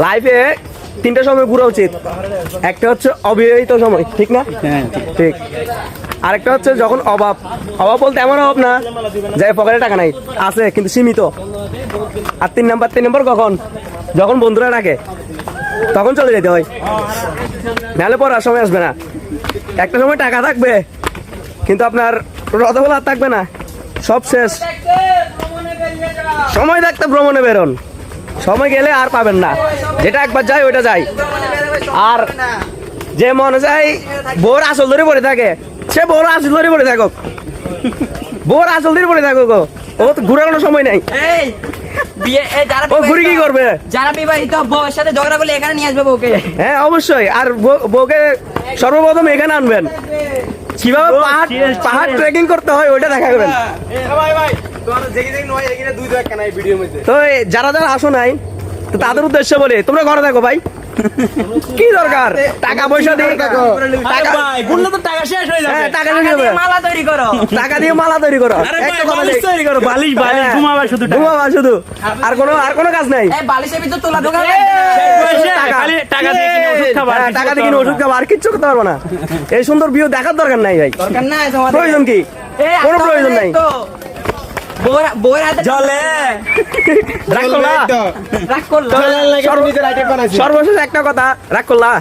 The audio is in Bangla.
লাইফে তিনটা সময় ঘুরা উচিত। একটা হচ্ছে অবিবাহিত সময়, ঠিক না? ঠিক। আরেকটা হচ্ছে যখন অভাব বলতে এমন অভাব না যে পকেটে টাকা নাই, আছে কিন্তু সীমিত। আর তিন নাম্বার কখন? যখন বন্ধুরা ডাকে তখন চলে যেতে হয়, নাহলে পড়ার সময় আসবে না। একটা সময় টাকা থাকবে কিন্তু আপনার রথবেলা আর থাকবে না, সব শেষ। সময় থাকতে ভ্রমণে বেরোন, সময় গেলে আর পাবেন না। যেটা একবার যায় ওইটা যায়। আর যে মনে যায় বউর আসল ধরে পড়ে থাকে, সে বউর আসল ধরে পড়ে থাকুক, বউর আসল ধরে পড়ে থাকুক। ও তো ঘুরে কোনো সময় নাই। ও ঘুরে কি করবে? যারা বিবাহিত বউয়ের সাথে ঝগড়া করলে এখানে নিয়ে আসবে বউকে। হ্যাঁ অবশ্যই। আর বউকে সর্বপ্রথম এখানে আনবেন। কিভাবে পাহাড় ট্রেকিং করতে হয় ওইটা দেখাবেন। তো যারা আসো নাই তো তাদের উদ্দেশ্যে বলে তোমরা ঘরে থাকো ভাই, কি দরকার টাকা পয়সা দিয়ে? টাকা শেষ হয়ে যাবে। টাকা দিয়ে মালা তৈরি করো, টাকা দিয়ে মালা তৈরি করো, একটা কথা নেই। ঘুমাবা শুধু ঘুমাবা শুধু, আর কোনো কাজ নাই। বালিশের ভিতর তোলা ঢোকা টাকা দিয়ে কিনে ওষুধ খাবা, টাকা দিয়ে কিনে ওষুধ খাবো, আর কিচ্ছু করতে পারবো না। এই সুন্দর ভিউ দেখার দরকার নাই ভাই। দরকার নাই তোমাদের। প্রয়োজন কি? কোনো প্রয়োজন নাই। বউয়ের হাতে জলে রাগ করলা? রাগ করলো। সর্বশেষ একটা কথা, রাগ করলা?